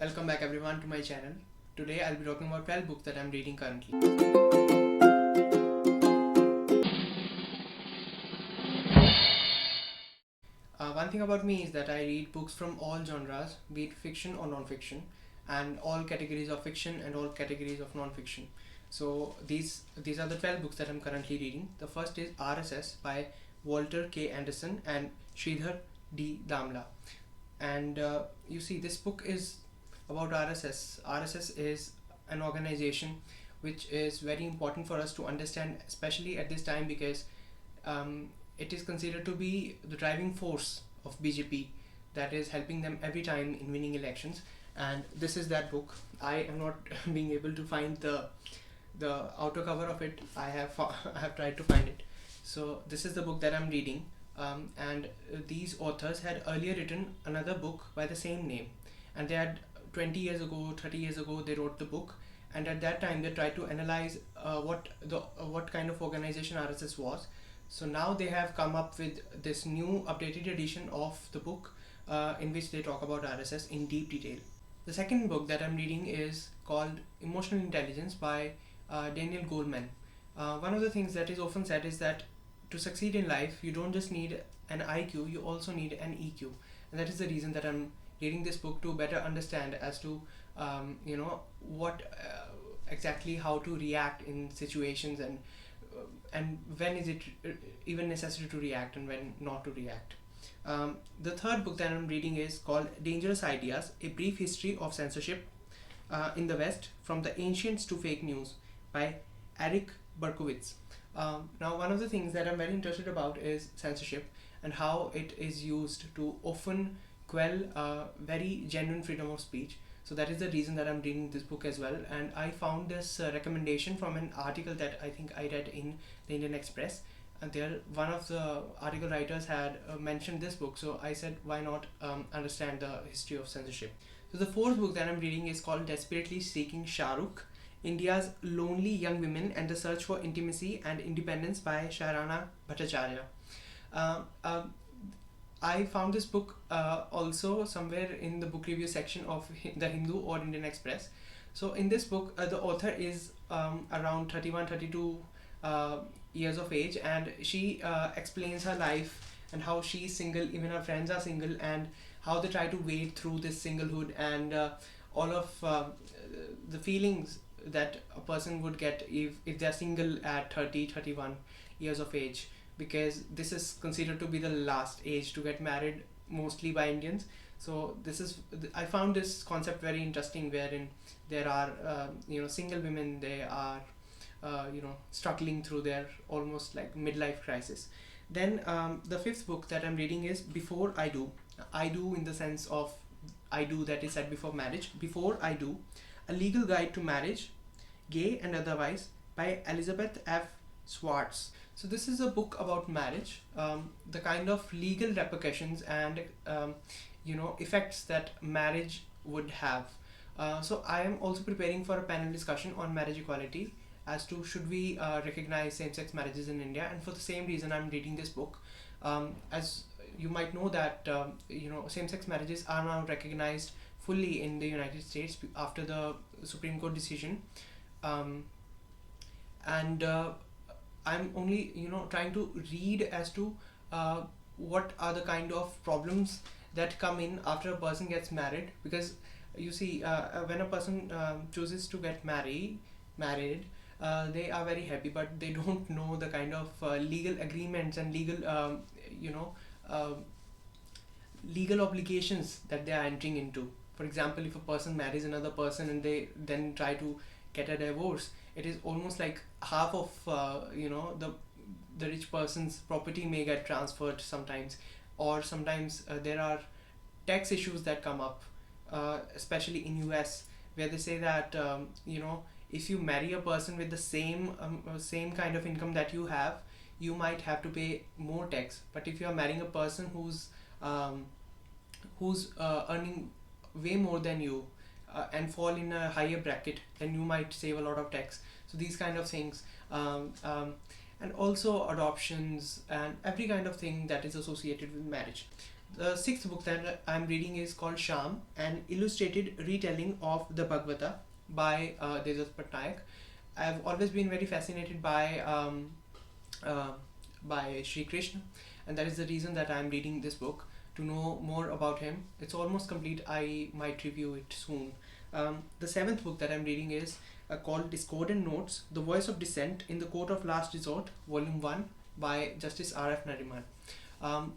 Welcome back everyone to my channel. Today I'll be talking about 12 books that I'm reading currently. One thing about me is that I read books from all genres, be it fiction or non-fiction, and all categories of fiction and all categories of non-fiction. So these are the 12 books that I'm currently reading. The first is RSS by Walter K. Anderson and Shridhar D. Damle. And you see, this book is about RSS. RSS is an organization which is very important for us to understand, especially at this time, because it is considered to be the driving force of BJP that is helping them every time in winning elections. And this is that book. I am not being able to find the outer cover of it. I have tried to find it. So this is the book that I'm reading. And these authors had earlier written another book by the same name, and they had 20 years ago, 30 years ago, they wrote the book, and at that time they tried to analyze what kind of organization RSS was. So now they have come up with this new updated edition of the book in which they talk about RSS in deep detail. The second book that I'm reading is called Emotional Intelligence by Daniel Goleman. One of the things that is often said is that to succeed in life, you don't just need an IQ, you also need an EQ. And that is the reason that I'm reading this book, to better understand as to what exactly how to react in situations, and when is it even necessary to react and when not to react. The third book that I'm reading is called Dangerous Ideas, A Brief History of Censorship in the West, From the Ancients to Fake News by Eric Berkowitz. Now, one of the things that I'm very interested about is censorship and how it is used to often quell very genuine freedom of speech. So that is the reason that I'm reading this book as well. And I found this recommendation from an article that I think I read in the Indian Express. And there, one of the article writers had mentioned this book. So I said, why not understand the history of censorship? So the fourth book that I'm reading is called Desperately Seeking Rukh, India's Lonely Young Women and the Search for Intimacy and Independence by Shyrana Bhattacharya. I found this book also somewhere in the book review section of the Hindu or Indian Express. So in this book, the author is around 31, 32 years of age, and she explains her life and how she's single, even her friends are single, and how they try to wade through this singlehood and all of the feelings that a person would get if they're single at 30, 31 years of age, because this is considered to be the last age to get married, mostly by Indians. So this is, I found this concept very interesting, wherein there are single women, they are struggling through their almost like midlife crisis. Then the fifth book that I'm reading is Before I Do. I do in the sense of I do that is said before marriage. Before I Do, A Legal Guide to Marriage, Gay and Otherwise by Elizabeth F. Schwartz. So this is a book about marriage, the kind of legal repercussions and effects that marriage would have. So I am also preparing for a panel discussion on marriage equality, as to should we recognize same-sex marriages in India, and for the same reason I'm reading this book. As you might know that same-sex marriages are now recognized fully in the United States after the Supreme Court decision, and I'm only trying to read as to what are the kind of problems that come in after a person gets married, because you see, when a person chooses to get married, they are very happy, but they don't know the kind of legal agreements and legal obligations that they are entering into. For example, if a person marries another person and they then try to get a divorce, it is almost like half of the rich person's property may get transferred sometimes, or sometimes there are tax issues that come up, especially in US, where they say that if you marry a person with the same kind of income that you have, you might have to pay more tax. But if you are marrying a person who's earning way more than you and fall in a higher bracket, then you might save a lot of tax. So these kind of things, and also adoptions and every kind of thing that is associated with marriage. The sixth book that I'm reading is called Sham, an illustrated retelling of the Bhagvata by Devdutt Pattanaik. I've always been very fascinated uh, by Sri Krishna, and that is the reason that I'm reading this book to know more about him. It's almost complete. I might review it soon. The seventh book that I'm reading is called Discordant Notes: The Voice of Dissent in the Court of Last Resort, Volume 1 by Justice R.F. Nariman. Um,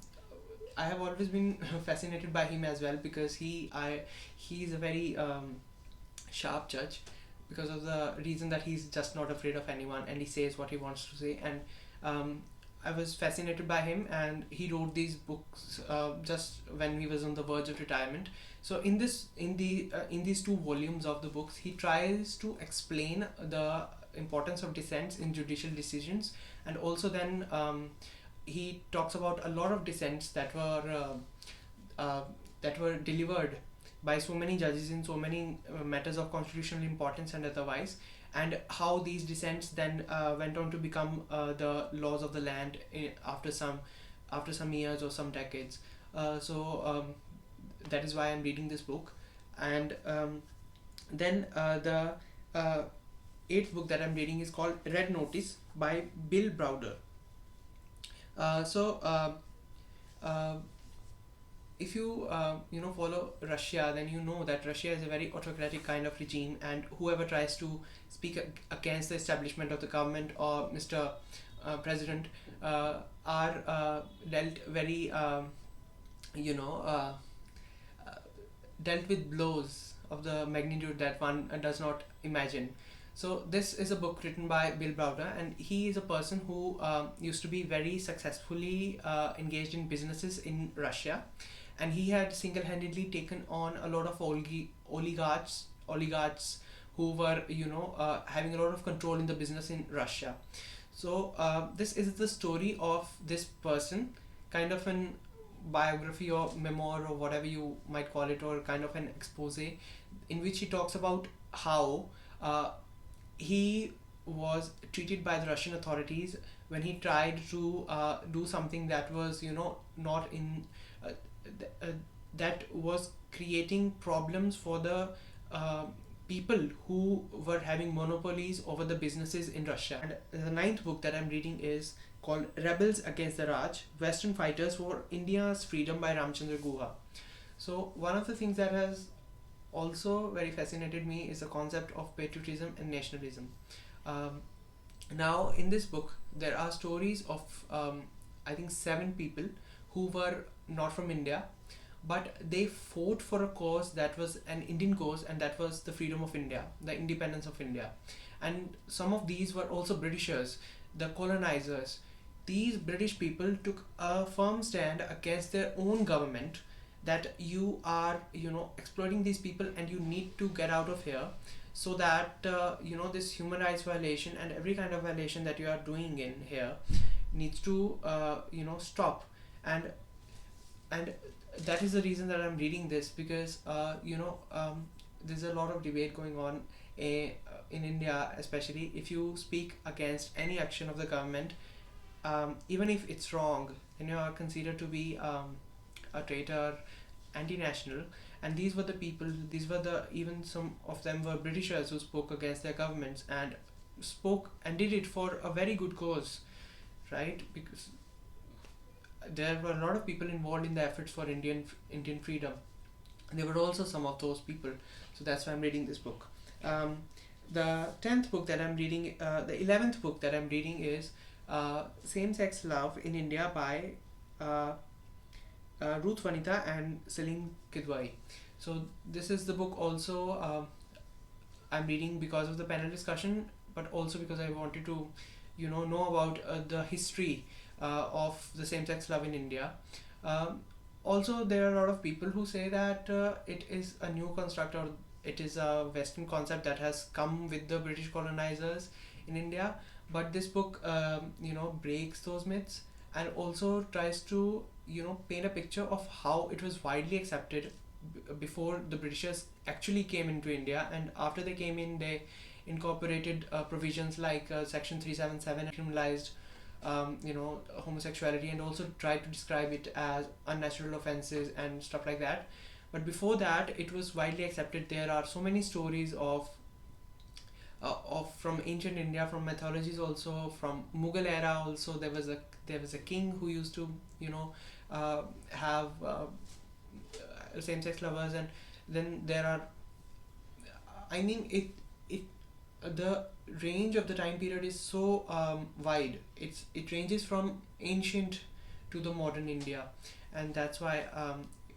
I have always been fascinated by him as well because he is a very sharp judge because of the reason that he's just not afraid of anyone and he says what he wants to say. And um, I was fascinated by him, and he wrote these books just when he was on the verge of retirement. So in these two volumes of the books, he tries to explain the importance of dissents in judicial decisions, and also then he talks about a lot of dissents that were delivered by so many judges in so many matters of constitutional importance and otherwise, and how these dissents then went on to become the laws of the land after some years or some decades. That is why I'm reading this book. And then the eighth book that I'm reading is called Red Notice by Bill Browder. If you follow Russia, then you know that Russia is a very autocratic kind of regime, and whoever tries to speak against the establishment of the government or Mr. President are dealt very dealt with blows of the magnitude that one does not imagine. So this is a book written by Bill Browder, and he is a person who used to be very successfully engaged in businesses in Russia, and he had single-handedly taken on a lot of oligarchs who were having a lot of control in the business in Russia. So this is the story of this person, kind of an biography or memoir or whatever you might call it, or kind of an expose in which he talks about how he was treated by the Russian authorities when he tried to do something that was not in that was creating problems for the people who were having monopolies over the businesses in Russia. And the ninth book that I'm reading is called Rebels Against the Raj: Western Fighters for India's Freedom by Ramachandra Guha. So one of the things that has also very fascinated me is the concept of patriotism and nationalism. Now in this book there are stories of I think 7 people who were not from India, but they fought for a cause that was an Indian cause, and that was the freedom of India, the independence of India. And some of these were also Britishers, the colonizers. These British people took a firm stand against their own government, that you are exploiting these people and you need to get out of here, so that this human rights violation and every kind of violation that you are doing in here needs to stop. And that is the reason that I'm reading this, because there's a lot of debate going on in India, especially if you speak against any action of the government, even if it's wrong, then you are considered to be a traitor, anti-national. And these were the people, even some of them were Britishers who spoke against their governments and did it for a very good cause, right? Because there were a lot of people involved in the efforts for Indian freedom. There were also some of those people, so that's why I'm reading this book. The 10th book that I'm reading, the 11th book that I'm reading is Same-Sex Love in India by Ruth, Vanitha and Saleem, Kidwai. So this is the book also I'm reading because of the panel discussion, but also because I wanted to know about the history of the same-sex love in India. Also, there are a lot of people who say that it is a new construct, or it is a Western concept that has come with the British colonizers in India. But this book, breaks those myths and also tries to, paint a picture of how it was widely accepted before the Britishers actually came into India, and after they came in, they incorporated provisions like Section 377 criminalized homosexuality, and also tried to describe it as unnatural offenses and stuff like that. But before that, it was widely accepted. There are so many stories of from ancient India, from mythologies also, from Mughal era also. There was a king who used to have same-sex lovers, and then there are, I mean, it the range of the time period is so wide. It ranges from ancient to the modern India, and that's why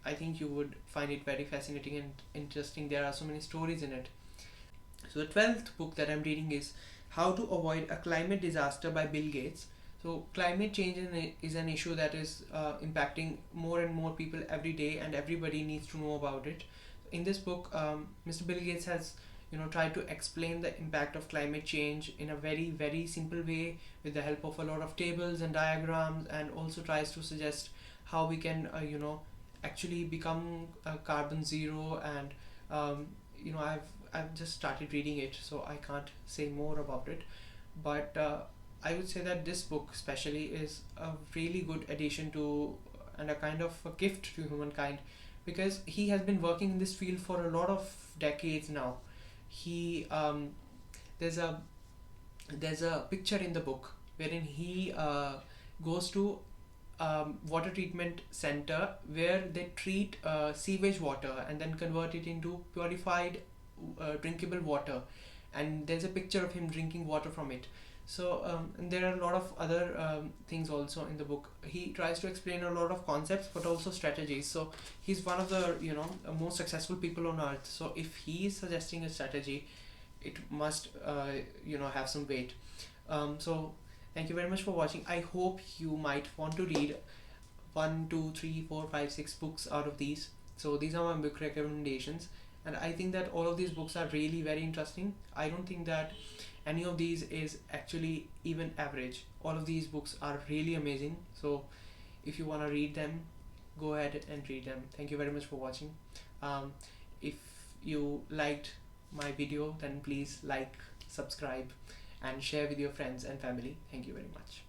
I think you would find it very fascinating and interesting. There are so many stories in it. So the 12th book that I'm reading is How to Avoid a Climate Disaster by Bill Gates. So climate change is an issue that is impacting more and more people every day, and everybody needs to know about it. In this book, Mr. Bill Gates has tried to explain the impact of climate change in a very very simple way, with the help of a lot of tables and diagrams, and also tries to suggest how we can actually become carbon zero. And I've just started reading it, so I can't say more about it. But I would say that this book especially is a really good addition to, and a kind of a gift to humankind, because he has been working in this field for a lot of decades now. He there's a picture in the book wherein he goes to water treatment center where they treat sewage water and then convert it into purified drinkable water, and there's a picture of him drinking water from it. So and there are a lot of other things also in the book. He tries to explain a lot of concepts but also strategies. So he's one of the most successful people on earth. So if he is suggesting a strategy, it must have some weight. So thank you very much for watching. I hope you might want to read 1, 2, 3, 4, 5, 6 books out of these. So these are my book recommendations, and I think that all of these books are really very interesting. I don't think that any of these is actually even average. All of these books are really amazing. So if you want to read them, go ahead and read them. Thank you very much for watching. If you liked my video, then please like, subscribe, and share with your friends and family. Thank you very much.